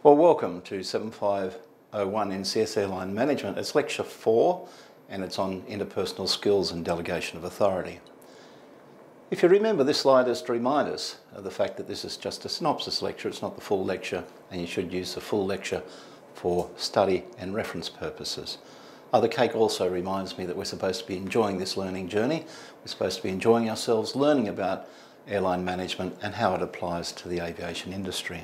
Well, welcome to 7501 in CS Airline Management. It's lecture 4 and it's on interpersonal skills and delegation of authority. If you remember, this slide is to remind us of the fact that this is just a synopsis lecture. It's not the full lecture, and you should use the full lecture for study and reference purposes. The cake also reminds me that we're supposed to be enjoying this learning journey. We're supposed to be enjoying ourselves, learning about airline management and how it applies to the aviation industry.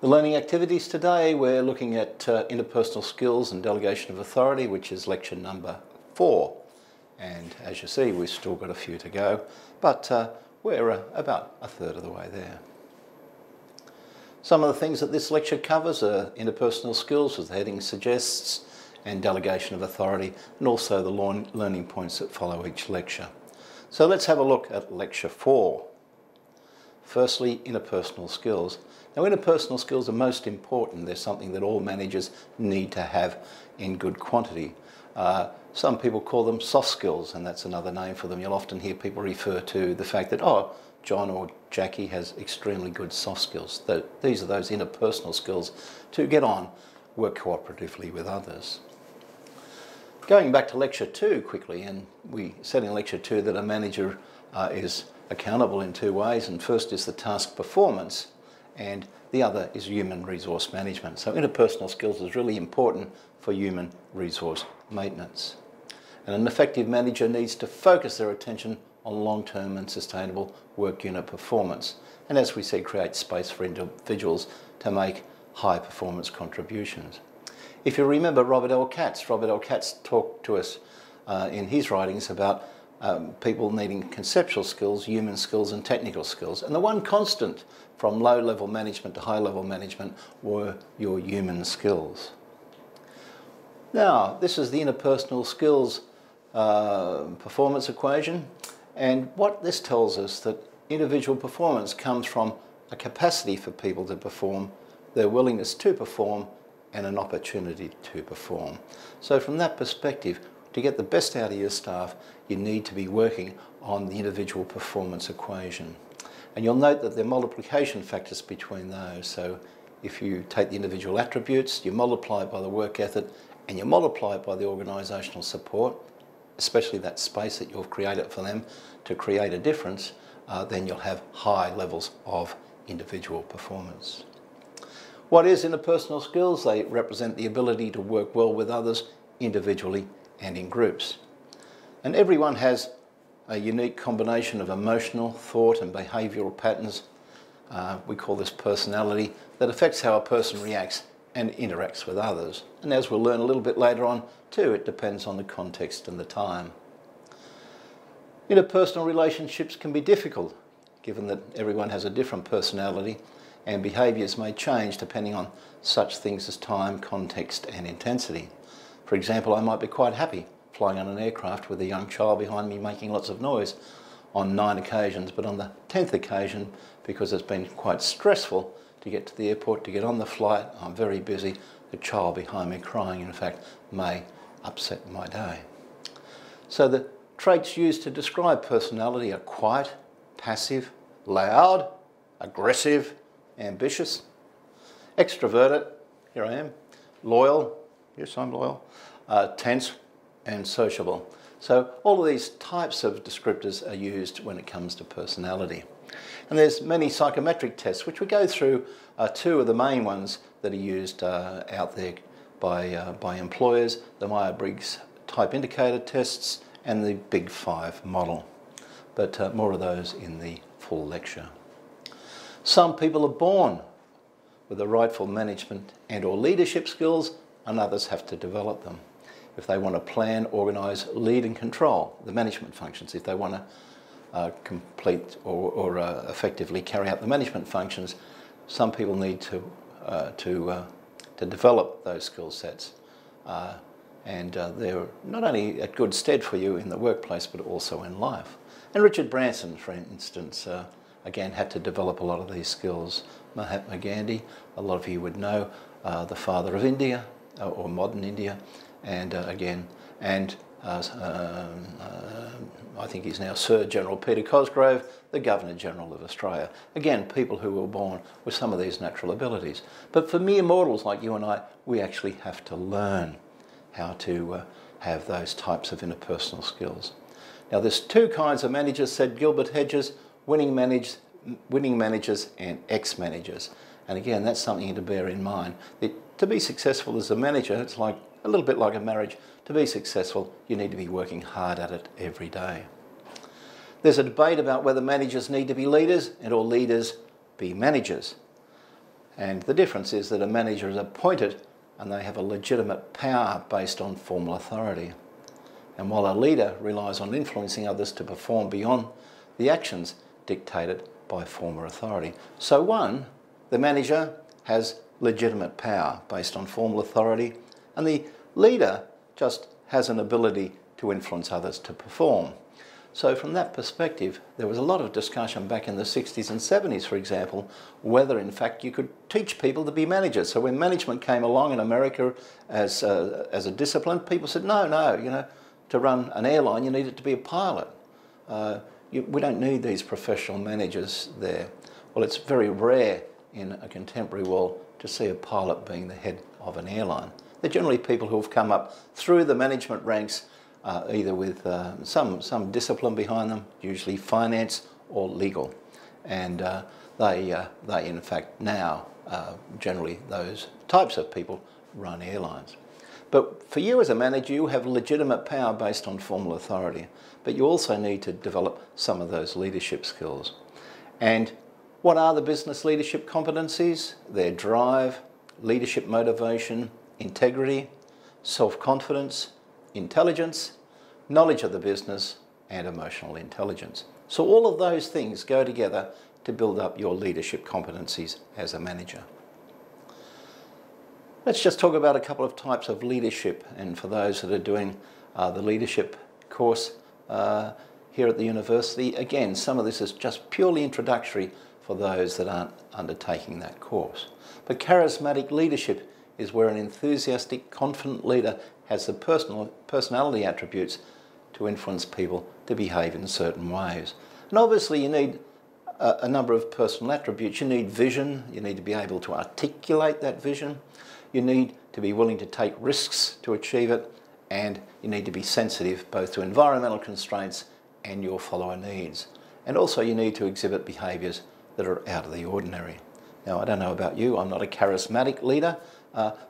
The learning activities today, we're looking at interpersonal skills and delegation of authority, which is lecture number 4. And as you see, we've still got a few to go, but we're about a third of the way there. Some of the things that this lecture covers are interpersonal skills, as the heading suggests, and delegation of authority, and also the learning points that follow each lecture. So let's have a look at lecture 4. Firstly, interpersonal skills. Now, interpersonal skills are most important. They're something that all managers need to have in good quantity. Some people call them soft skills, and that's another name for them. You'll often hear people refer to the fact that, oh, John or Jackie has extremely good soft skills. These are those interpersonal skills to get on, work cooperatively with others. Going back to lecture 2 quickly, and we said in lecture 2 that a manager is accountable in 2 ways, and first is the task performance, and the other is human resource management. So interpersonal skills is really important for human resource maintenance. And an effective manager needs to focus their attention on long-term and sustainable work unit performance, and as we said, create space for individuals to make high performance contributions. If you remember Robert L. Katz talked to us in his writings about people needing conceptual skills, human skills and technical skills. And the one constant from low-level management to high-level management were your human skills. Now, this is the interpersonal skills performance equation. And what this tells us that individual performance comes from a capacity for people to perform, their willingness to perform, and an opportunity to perform. So from that perspective, to get the best out of your staff, you need to be working on the individual performance equation. And you'll note that there are multiplication factors between those. So if you take the individual attributes, you multiply it by the work ethic, and you multiply it by the organisational support, especially that space that you've created for them to create a difference, then you'll have high levels of individual performance. What is interpersonal skills? They represent the ability to work well with others individually and in groups. And everyone has a unique combination of emotional, thought and behavioural patterns, we call this personality, that affects how a person reacts and interacts with others. And as we'll learn a little bit later on too, it depends on the context and the time. Interpersonal relationships can be difficult, given that everyone has a different personality, and behaviours may change depending on such things as time, context and intensity. For example, I might be quite happy flying on an aircraft with a young child behind me making lots of noise on 9 occasions, but on the 10th occasion, because it's been quite stressful to get to the airport, to get on the flight, I'm very busy, the child behind me crying, in fact, may upset my day. So the traits used to describe personality are quiet, passive, loud, aggressive, ambitious, extroverted, here I am, loyal, yes I'm loyal, tense and sociable. So all of these types of descriptors are used when it comes to personality. And there's many psychometric tests, which we go through 2 of the main ones that are used out there by employers, the Myers-Briggs type indicator tests and the Big 5 model. But more of those in the full lecture. Some people are born with the rightful management and or leadership skills, and others have to develop them. If they want to plan, organise, lead and control the management functions, if they want to complete or effectively carry out the management functions, some people need to develop those skill sets. And they're not only at good stead for you in the workplace, but also in life. And Richard Branson, for instance, again, had to develop a lot of these skills. Mahatma Gandhi, a lot of you would know, the father of India, or modern India, and I think he's now Sir General Peter Cosgrove, the Governor-General of Australia. Again, people who were born with some of these natural abilities. But for mere mortals like you and I, we actually have to learn how to have those types of interpersonal skills. Now there's two kinds of managers, said Gilbert Hedges, winning managers and ex-managers. And again, that's something to bear in mind. To be successful as a manager, it's like a little bit like a marriage. To be successful, you need to be working hard at it every day. There's a debate about whether managers need to be leaders or leaders be managers. And the difference is that a manager is appointed and they have a legitimate power based on formal authority. And while a leader relies on influencing others to perform beyond the actions dictated by formal authority. So one, the manager has legitimate power based on formal authority, and the leader just has an ability to influence others to perform. So from that perspective, there was a lot of discussion back in the 60s and 70s, for example, whether in fact you could teach people to be managers. So when management came along in America as a discipline, people said, no, you know, to run an airline you need it to be a pilot. We don't need these professional managers there. Well, it's very rare in a contemporary world to see a pilot being the head of an airline. They're generally people who have come up through the management ranks, either with some discipline behind them, usually finance or legal. And they in fact now, generally those types of people run airlines. But for you as a manager, you have legitimate power based on formal authority, but you also need to develop some of those leadership skills. And what are the business leadership competencies? They're drive, leadership motivation, integrity, self-confidence, intelligence, knowledge of the business, and emotional intelligence. So all of those things go together to build up your leadership competencies as a manager. Let's just talk about a couple of types of leadership, and for those that are doing the leadership course here at the university, again, some of this is just purely introductory for those that aren't undertaking that course. But charismatic leadership is where an enthusiastic, confident leader has the personality attributes to influence people to behave in certain ways. And obviously you need a number of personal attributes. You need vision, you need to be able to articulate that vision, you need to be willing to take risks to achieve it, and you need to be sensitive both to environmental constraints and your follower needs. And also you need to exhibit behaviours that are out of the ordinary. Now, I don't know about you, I'm not a charismatic leader,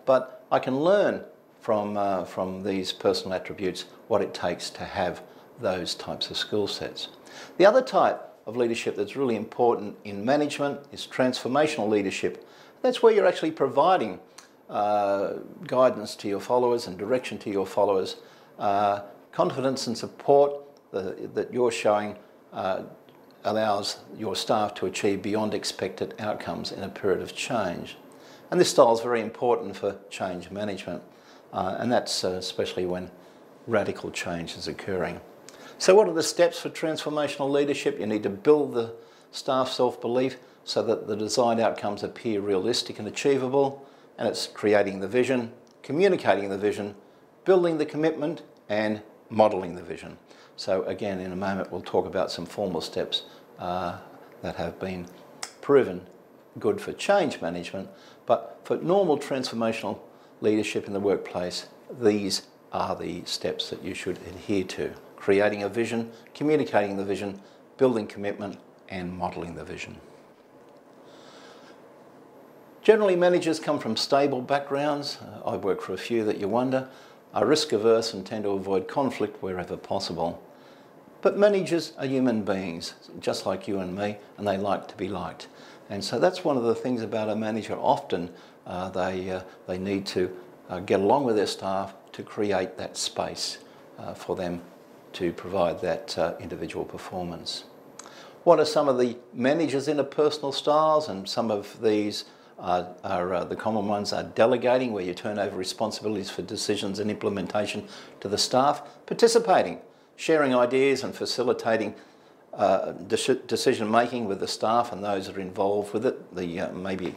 but I can learn from these personal attributes what it takes to have those types of skill sets. The other type of leadership that's really important in management is transformational leadership. That's where you're actually providing guidance to your followers and direction to your followers. Confidence and support that you're showing allows your staff to achieve beyond expected outcomes in a period of change. And this style is very important for change management, and that's especially when radical change is occurring. So what are the steps for transformational leadership? You need to build the staff self-belief so that the desired outcomes appear realistic and achievable, and it's creating the vision, communicating the vision, building the commitment, and modelling the vision. So again, in a moment we'll talk about some formal steps that have been proven good for change management, but for normal transformational leadership in the workplace, these are the steps that you should adhere to. Creating a vision, communicating the vision, building commitment, and modelling the vision. Generally, managers come from stable backgrounds. I work for a few that you wonder, are risk averse and tend to avoid conflict wherever possible. But managers are human beings, just like you and me, and they like to be liked. And so that's one of the things about a manager. Often they need to get along with their staff to create that space for them to provide that individual performance. What are some of the managers' interpersonal styles? And some of these the common ones are delegating, where you turn over responsibilities for decisions and implementation to the staff. Participating, sharing ideas and facilitating decision making with the staff and those that are involved with it, maybe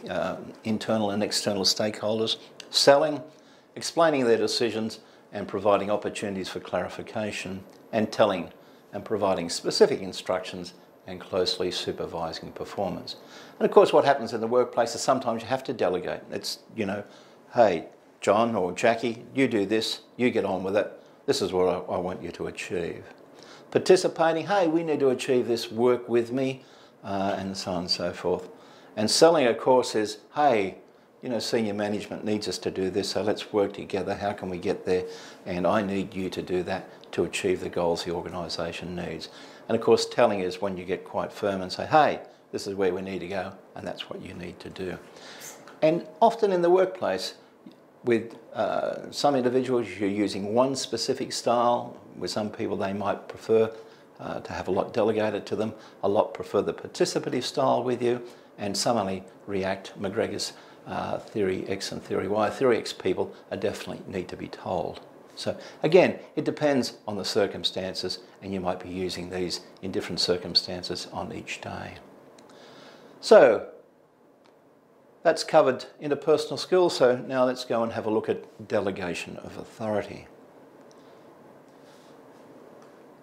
internal and external stakeholders. Selling, explaining their decisions and providing opportunities for clarification, and telling and providing specific instructions and closely supervising performance. And of course what happens in the workplace is sometimes you have to delegate. It's, you know, hey, John or Jackie, you do this, you get on with it, this is what I want you to achieve. Participating, hey, we need to achieve this, work with me, and so on and so forth. And selling, of course, is, hey, you know, senior management needs us to do this, so let's work together, how can we get there? And I need you to do that to achieve the goals the organisation needs. And of course, telling is when you get quite firm and say, hey, this is where we need to go, and that's what you need to do. And often in the workplace, with some individuals, you're using one specific style. With some people, they might prefer to have a lot delegated to them. A lot prefer the participative style with you, and some only react. McGregor's theory X and theory Y. Theory X people are definitely need to be told. So again, it depends on the circumstances, and you might be using these in different circumstances on each day. So that's covered interpersonal skills, so now let's go and have a look at delegation of authority.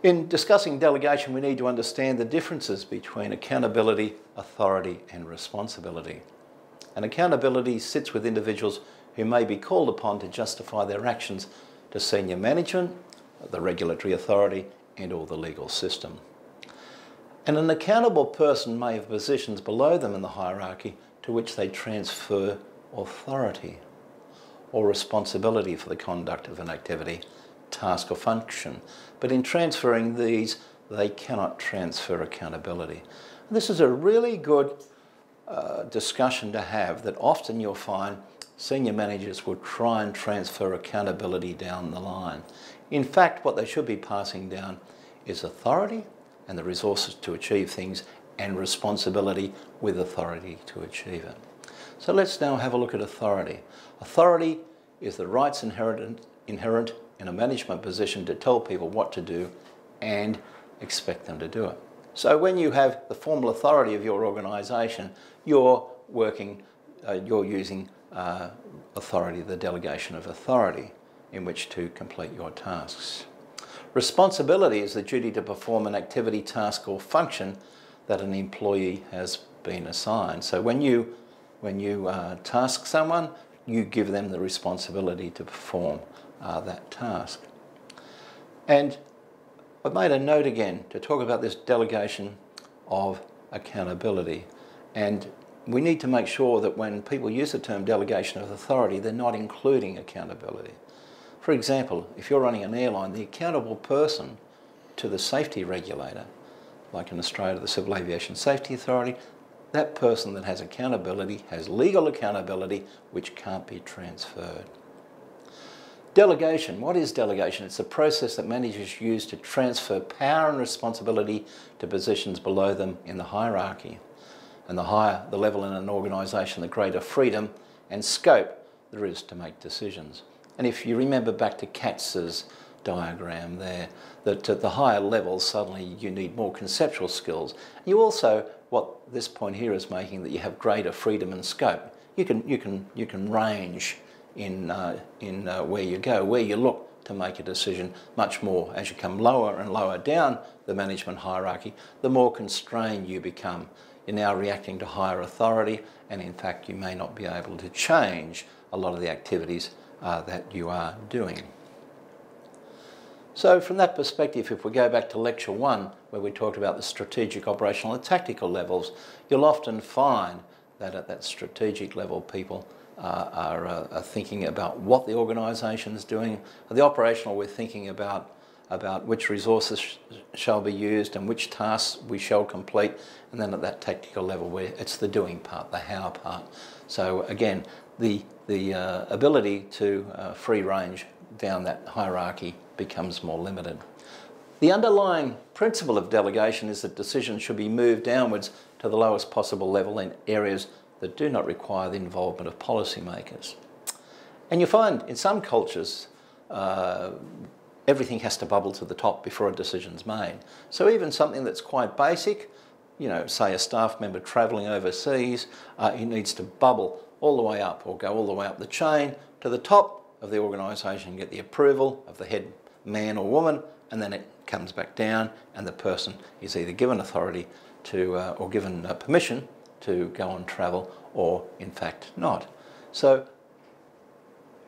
In discussing delegation, we need to understand the differences between accountability, authority, and responsibility. And accountability sits with individuals who may be called upon to justify their actions to senior management, the regulatory authority, and or the legal system. And an accountable person may have positions below them in the hierarchy to which they transfer authority or responsibility for the conduct of an activity, task or function. But in transferring these, they cannot transfer accountability. And this is a really good discussion to have, that often you'll find senior managers will try and transfer accountability down the line. In fact, what they should be passing down is authority and the resources to achieve things, and responsibility with authority to achieve it. So let's now have a look at authority. Authority is the rights inherent in a management position to tell people what to do and expect them to do it. So when you have the formal authority of your organisation, you're using authority, the delegation of authority, in which to complete your tasks. Responsibility is the duty to perform an activity, task or function that an employee has been assigned. So when you task someone, you give them the responsibility to perform that task. And I've made a note again to talk about this delegation of accountability. And we need to make sure that when people use the term delegation of authority, they're not including accountability. For example, if you're running an airline, the accountable person to the safety regulator, like in Australia, the Civil Aviation Safety Authority, that person that has accountability has legal accountability which can't be transferred. Delegation. What is delegation? It's a process that managers use to transfer power and responsibility to positions below them in the hierarchy. And the higher the level in an organisation, the greater freedom and scope there is to make decisions. And if you remember back to Katz's diagram there, that at the higher levels suddenly you need more conceptual skills. You also, what this point here is making, that you have greater freedom and scope. You can range in where you go, where you look to make a decision much more. As you come lower and lower down the management hierarchy, the more constrained you become. You're now reacting to higher authority, and in fact you may not be able to change a lot of the activities that you are doing. So from that perspective, if we go back to lecture 1, where we talked about the strategic, operational and tactical levels, you'll often find that at that strategic level people are thinking about what the organisation is doing. At the operational, we're thinking about which resources shall be used and which tasks we shall complete. And then at that tactical level, where it's the doing part, the how part. So again, the ability to free range down that hierarchy becomes more limited. The underlying principle of delegation is that decisions should be moved downwards to the lowest possible level in areas that do not require the involvement of policymakers. And you find in some cultures, everything has to bubble to the top before a decision's made. So even something that's quite basic, you know, say a staff member travelling overseas, he needs to bubble all the way up or go all the way up the chain to the top, of the organisation, get the approval of the head man or woman, and then it comes back down and the person is either given authority to, or given permission to go on travel, or in fact not. So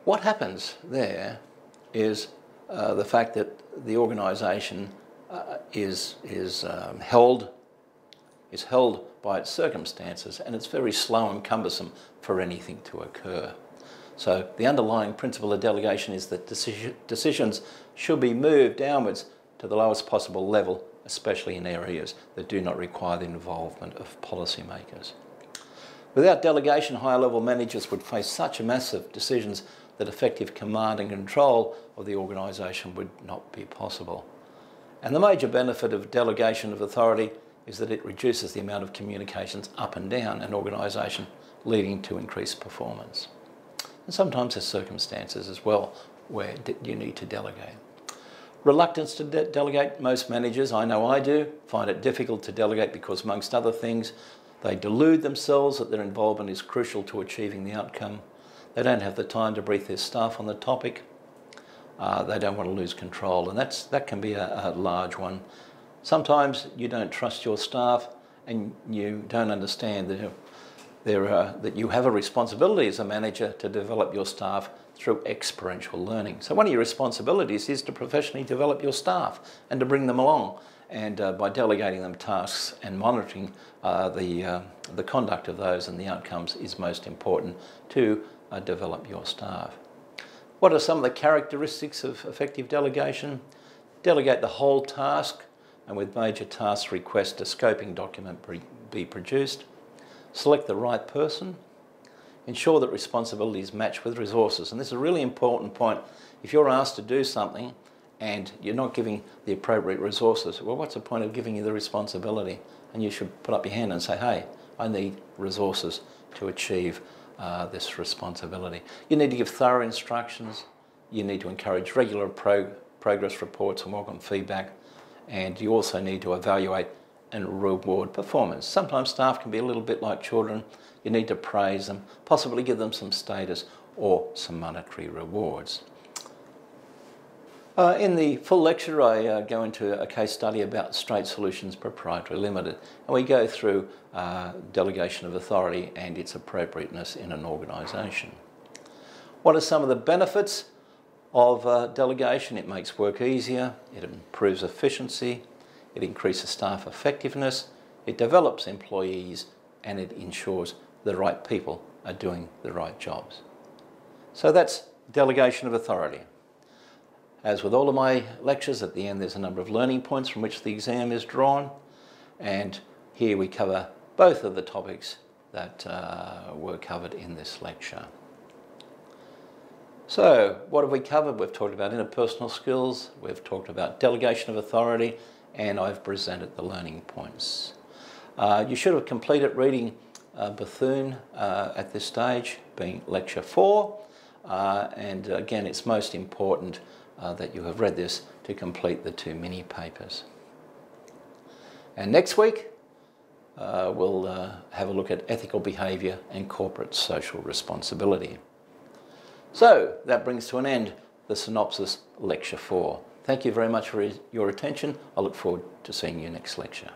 what happens there is the fact that the organisation is held by its circumstances, and it's very slow and cumbersome for anything to occur. So the underlying principle of delegation is that decisions should be moved downwards to the lowest possible level, especially in areas that do not require the involvement of policymakers. Without delegation, higher level managers would face such massive decisions that effective command and control of the organisation would not be possible. And the major benefit of delegation of authority is that it reduces the amount of communications up and down an organisation, leading to increased performance. And sometimes there's circumstances as well where you need to delegate. Reluctance to delegate. Most managers, I know I do, find it difficult to delegate because, amongst other things, they delude themselves that their involvement is crucial to achieving the outcome. They don't have the time to brief their staff on the topic. They don't want to lose control, and that can be a large one. Sometimes you don't trust your staff and you don't understand that you have a responsibility as a manager to develop your staff through experiential learning. So one of your responsibilities is to professionally develop your staff and to bring them along, and by delegating them tasks and monitoring the conduct of those and the outcomes is most important to develop your staff. What are some of the characteristics of effective delegation? Delegate the whole task, and with major tasks request a scoping document be produced. Select the right person. Ensure that responsibilities match with resources. And this is a really important point. If you're asked to do something and you're not giving the appropriate resources, well, what's the point of giving you the responsibility? And you should put up your hand and say, hey, I need resources to achieve this responsibility. You need to give thorough instructions. You need to encourage regular progress reports and welcome feedback. And you also need to evaluate and reward performance. Sometimes staff can be a little bit like children. You need to praise them, possibly give them some status or some monetary rewards. In the full lecture, I go into a case study about Straight Solutions Proprietary Limited, and we go through delegation of authority and its appropriateness in an organisation. What are some of the benefits of delegation? It makes work easier, it improves efficiency, it increases staff effectiveness, it develops employees, and it ensures the right people are doing the right jobs. So that's delegation of authority. As with all of my lectures, at the end there's a number of learning points from which the exam is drawn, and here we cover both of the topics that were covered in this lecture. So what have we covered? We've talked about interpersonal skills, we've talked about delegation of authority, and I've presented the learning points. You should have completed reading Bethune at this stage, being lecture 4, and again it's most important that you have read this to complete the 2 mini papers. And next week we'll have a look at ethical behaviour and corporate social responsibility. So that brings to an end the synopsis lecture 4. Thank you very much for your attention. I look forward to seeing you next lecture.